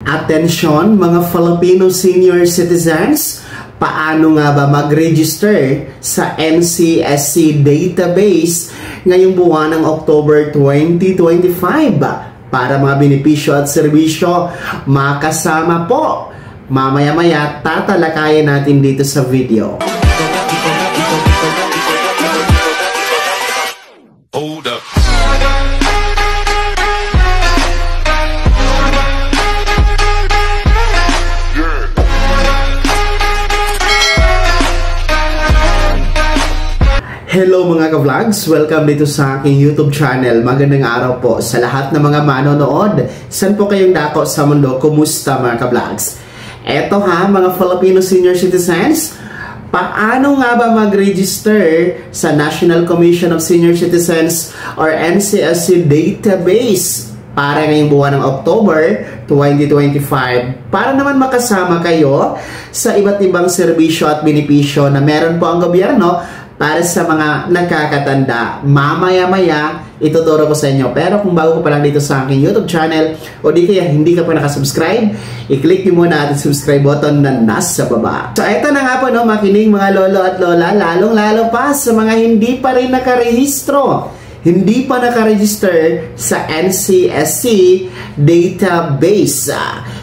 Atensyon mga Filipino senior citizens, paano nga ba mag-register sa NCSC database ngayong buwan ng October 2025 para mga benepisyo at serbisyo? Makasama po. Mamaya-maya tatalakayin natin dito sa video. Hold up. Hello mga ka-vlogs! Welcome dito sa aking YouTube channel. Magandang araw po sa lahat ng mga manonood. Saan po kayong dako sa mundo? Kumusta mga ka-vlogs? Eto ha, mga Filipino senior citizens, paano nga ba mag-register sa National Commission of Senior Citizens or NCSC database para ngayong buwan ng October 2025 para naman makasama kayo sa iba't ibang serbisyo at benepisyo na meron po ang gobyerno para sa mga nakakatanda? Mamaya-maya ituturo ko sa inyo. Pero kung bago ko pa lang dito sa aking YouTube channel o di kaya hindi ka pa nakasubscribe, i-click nyo muna at subscribe button na nasa baba. So eto na nga po, no, makinig mga lolo at lola, lalong-lalo pa sa mga hindi pa rin nakarehistro, hindi pa nakaregister sa NCSC database.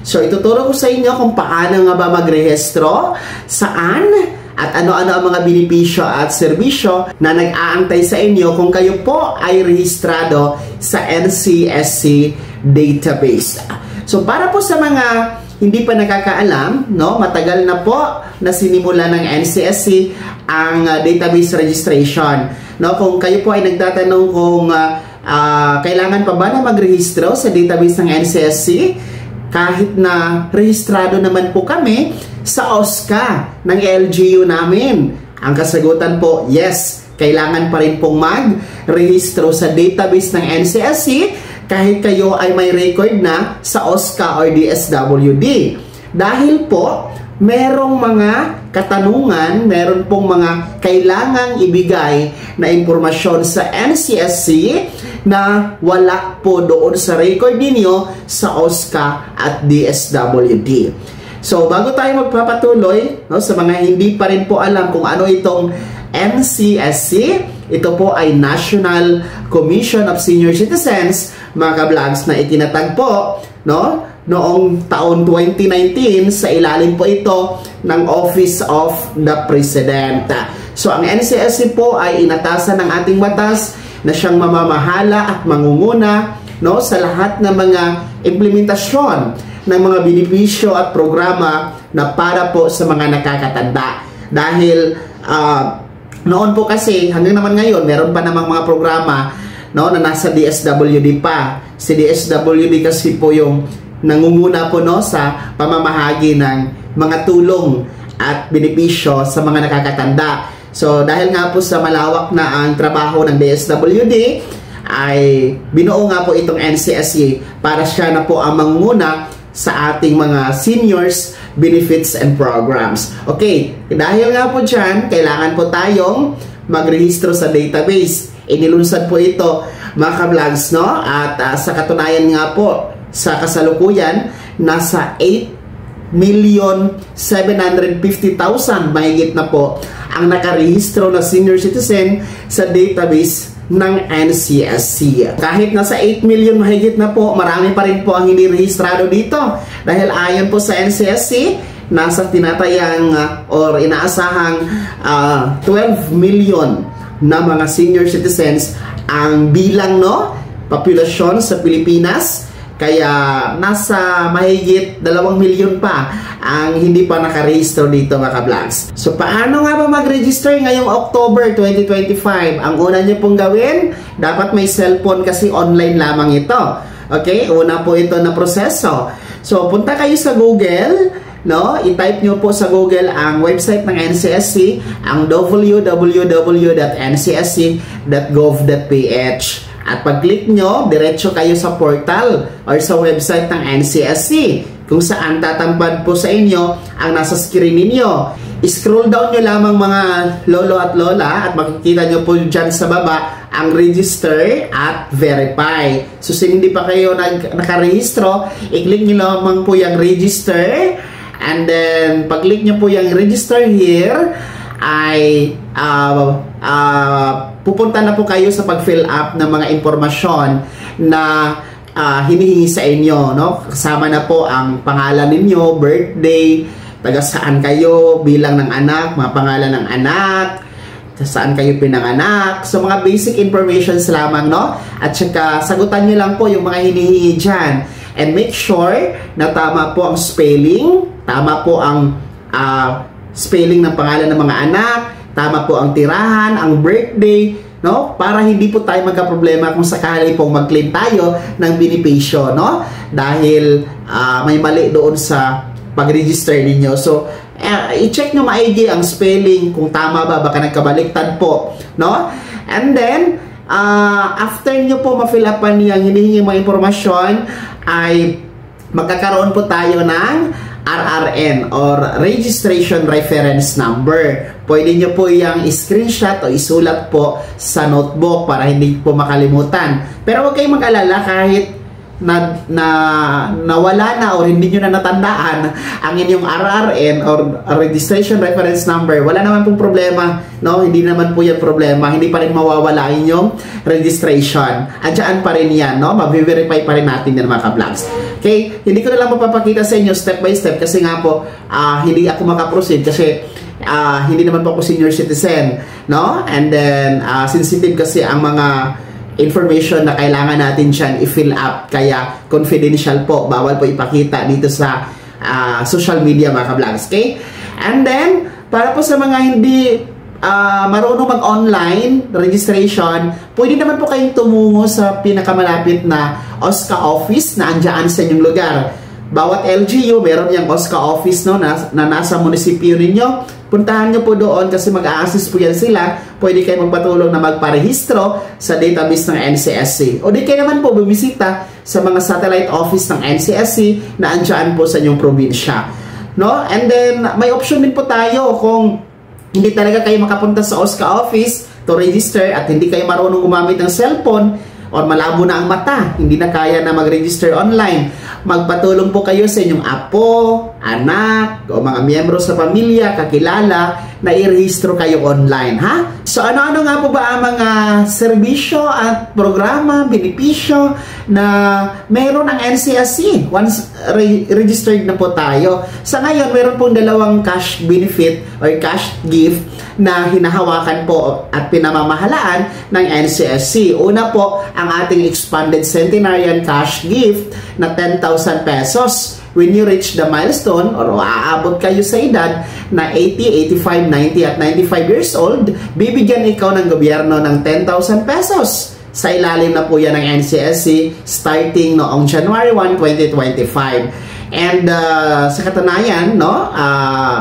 So ituturo ko sa inyo kung paano nga ba magrehistro, saan, at ano-ano ang mga benepisyo at serbisyo na nag-aantay sa inyo kung kayo po ay rehistrado sa NCSC database. So para po sa mga hindi pa nakakaalam, no, matagal na po na sinimula ng NCSC ang database registration. No, kung kayo po ay nagtatanong kung kailangan pa ba na magrehistro sa database ng NCSC, kahit na rehistrado naman po kami sa OSCA ng LGU namin, ang kasagutan po, yes, kailangan pa rin pong mag-rehistro sa database ng NCSC kahit kayo ay may record na sa OSCA or DSWD. Dahil po, merong mga katanungan, meron pong mga kailangang ibigay na impormasyon sa NCSC na wala po doon sa record ninyo sa OSCA at DSWD. So, bago tayo magpapatuloy, no, sa mga hindi pa rin po alam kung ano itong NCSC, ito po ay National Commission of Senior Citizens, mga ka-vlogs, na itinatag po, no, noong taon 2019 sa ilalim po ito ng Office of the President. So, ang NCSC po ay inatasan ng ating batas na siyang mamamahala at mangunguna, no, sa lahat ng mga implementasyon ng mga benepisyo at programa na para po sa mga nakakatanda. Dahil noon po kasi, hanggang naman ngayon, meron pa namang mga programa, no, na nasa DSWD pa. Si DSWD kasi po yung nangunguna po, no, sa pamamahagi ng mga tulong at benepisyo sa mga nakakatanda. So dahil nga po sa malawak na ang trabaho ng DSWD, ay binuo nga po itong NCSC para siya na po ang mangunguna sa ating mga seniors benefits and programs. Okay, dahil nga po dyan, kailangan po tayong magrehistro sa database. Inilunsad po ito, mga ka-vlogs, no? At sa katunayan nga po, sa kasalukuyan, nasa 8,750,000 mahigit na po ang nakarehistro na senior citizen sa database ng NCSC. Kahit nasa 8 million mahigit na po, marami pa rin po ang hindi rehistrado dito. Dahil ayon po sa NCSC, nasa tinatayang or inaasahang 12 million na mga senior citizens ang bilang, no, populasyon sa Pilipinas. Kaya nasa mahigit 2 milyon pa ang hindi pa nakarehistro dito, mga ka-vlogs. So paano nga ba mag-register ngayong October 2025? Ang una nyo pong gawin, dapat may cellphone kasi online lamang ito. Okay? Una po ito na proseso. So punta kayo sa Google, no? I-type nyo po sa Google ang website ng NCSC, ang www.ncsc.gov.ph. At pag-click nyo, diretso kayo sa portal or sa website ng NCSC kung saan tatampad po sa inyo ang nasa screen ninyo. scroll down nyo lamang mga lolo at lola at makikita nyo po dyan sa baba ang register at verify. So, hindi pa kayo nakarehistro, i-click nyo lamang po yung register, and then pag-click nyo po yung register here, ay pupunta na po kayo sa pag-fill up ng mga impormasyon na hinihingi sa inyo, no? Kasama na po ang pangalan ninyo, birthday, taga saan kayo bilang ng anak, mga pangalan ng anak, saan kayo pinanganak. So, mga basic informations lamang, no? At saka, sagutan nyo lang po yung mga hinihingi dyan. And make sure na tama po ang spelling, tama po ang spelling ng pangalan ng mga anak, tama po ang tirahan, ang birthday, no? Para hindi po tayo magka-problema kung sakali pong mag-claim tayo ng benepisyo, no? Dahil may mali doon sa pag-register ninyo. So, i-check nyo maigi ang spelling, kung tama ba, baka nagkabaliktad po, no? And then, after nyo po ma-fill upan yung hinihingi mga impormasyon, ay magkakaroon po tayo ng RRN or Registration Reference Number. Pwede nyo po yung screenshot o isulat po sa notebook para hindi po makalimutan. Pero huwag kayong mag-alala kahit nawala na o hindi nyo na natandaan ang inyong RRN or Registration Reference Number. Wala naman pong problema, no? Hindi naman po yan problema. Hindi pa rin mawawala inyong registration. Andiyan pa rin yan, no? Mabiverify pa rin natin yan, mga ka-vlogs. Okay? Hindi ko na lang mapapakita sa inyo step by step kasi nga po hindi ako makaproceed kasi hindi naman po ako senior citizen, no? And then sensitive kasi ang mga information na kailangan natin dyan i-fill up, kaya confidential po, bawal po ipakita dito sa social media, mga ka-vlogs, okay? And then, para po sa mga hindi marunong mag-online registration, pwede naman po kayong tumungo sa pinakamalapit na OSCA office na andyan sa inyong lugar. Bawat LGU, meron yung OSCA office, no, na nasa munisipyo ninyo. Puntahan nyo po doon kasi mag-a-assist po yan sila. Pwede kayo magpatulong na magparehistro sa database ng NCSC. O di kayo naman po bumisita sa mga satellite office ng NCSC na andyan po sa inyong probinsya, no? And then, may option din po tayo kung hindi talaga kayo makapunta sa OSCA office to register at hindi kayo marunong gumamit ng cellphone or malabo na ang mata, hindi na kaya na mag-register online. Magpatulong po kayo sa inyong apo, anak, o mga miyembro sa pamilya, kakilala, na i-rehistro kayo online, ha? So, ano-ano nga po ba ang mga serbisyo at programa, benepisyo na meron ang NCSC once registered na po tayo? Sa ngayon, meron pong dalawang cash benefit or cash gift na hinahawakan po at pinamamahalaan ng NCSC. Una po, ang ating expanded centenarian cash gift na 10,000 pesos. When you reach the milestone or aabot kayo sa edad na 80, 85, 90 at 95 years old, bibigyan ikaw ng gobyerno ng 10,000 pesos. Sa ilalim na po yan ng NCSC starting noong January 1, 2025. And sa katunayan, no,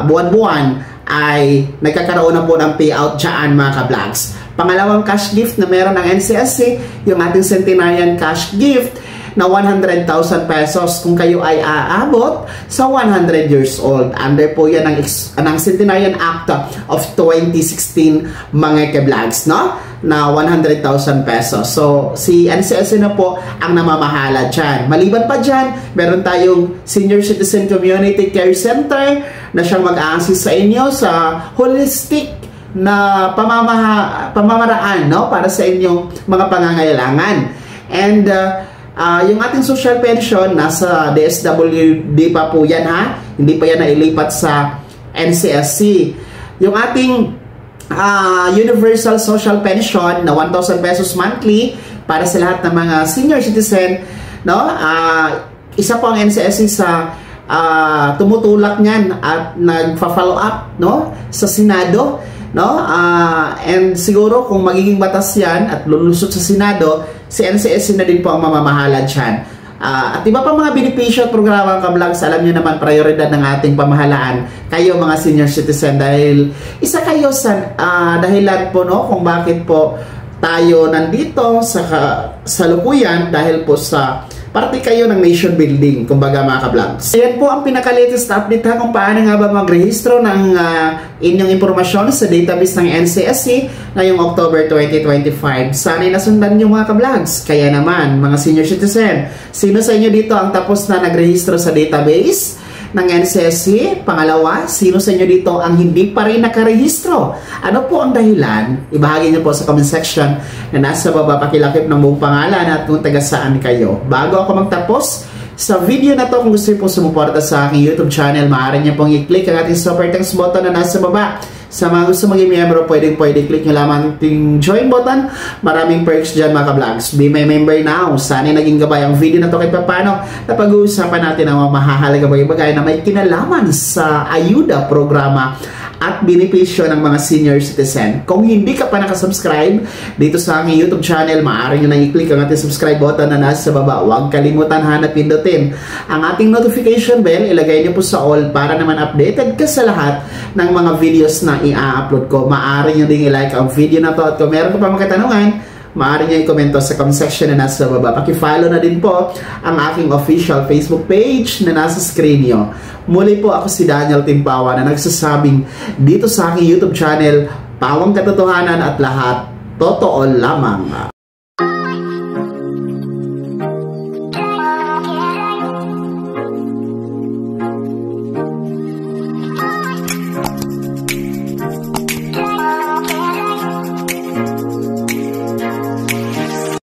buwan-buwan ay nagkakaroon na po ng payout dyan, mga ka-vlogs. Pangalawang cash gift na meron ng NCSC, yung ating centenarian cash gift na 100,000 pesos kung kayo ay aabot sa 100 years old. Under po yan ng Centenarian Act of 2016, mga ka-vlogs, no? Na 100,000 pesos. So, si NCSC na po ang namamahala dyan. Maliban pa dyan, meron tayong Senior Citizen Community Care Center na siyang mag-a-assist sa inyo sa holistic na pamamaraan, no? Para sa inyong mga pangangailangan. And yung ating social pension, nasa DSWD pa po yan, ha? Hindi pa yan nailipat sa NCSC. Yung ating universal social pension na 1,000 pesos monthly para sa lahat ng mga senior citizen, no? Isa po ang NCSC sa tumutulak niyan at nagfa-follow up, no, sa Senado, no? And siguro kung magiging batas yan at lulusot sa Senado, si NCSC na din po ang mamamahala dyan. At iba pa mga benepisyo at programa ng ka-vlogs, alam nyo naman, prioridad ng ating pamahalaan kayo mga senior citizen, dahil isa kayo sa dahilan po, no, kung bakit po tayo nandito sa salukuyan, dahil po sa parte kayo ng nation building, kumbaga mga ka-vlogs. Ayan po ang pinaka-latest update ha kung paano nga ba magrehistro ng inyong impormasyon sa database ng NCSC ngayong October 2025. Sana'y nasundan nyo mga ka-vlogs. Kaya naman, mga senior citizen, sino sa inyo dito ang tapos na nagrehistro sa database ng NCSC? Pangalawa, sino sa inyo dito ang hindi pa rin nakarehistro? Ano po ang dahilan? Ibahagi niyo po sa comment section na nasa baba, pakilakip ng buong pangalan at kung taga saan kayo. Bago ako magtapos sa video na to, kung gusto niyo po sumuporta sa aking YouTube channel, maaari niyo pong i-click ang ating super thanks button na nasa baba. Sa mga gusto maging miyembro, pwede click nyo lamang yung join button. Maraming perks dyan mga ka-vlogs. Be my member now. Sana naging gabay ang video na to kahit paano na pag-uusapan natin ang mga mahahalaga bagay na may kinalaman sa ayuda programa at benepisyo ng mga senior citizen. Kung hindi ka pa nakasubscribe dito sa aking YouTube channel, maaari nyo na i-click ang ating subscribe button na nasa baba. Huwag kalimutan na pindutin ang ating notification bell. Ilagay nyo po sa all para naman updated ka sa lahat ng mga videos na i-upload ko. Maaari nyo ding i-like ang video na to at kung meron ka pa mga katanungan, maaari nyo i-komento sa comment section na nasa baba. Paki-follow na din po ang aking official Facebook page na nasa screen nyo. Muli po ako si Daniel Timpawa na nagsasabing dito sa aking YouTube channel, pawang katotohanan at lahat totoo lamang.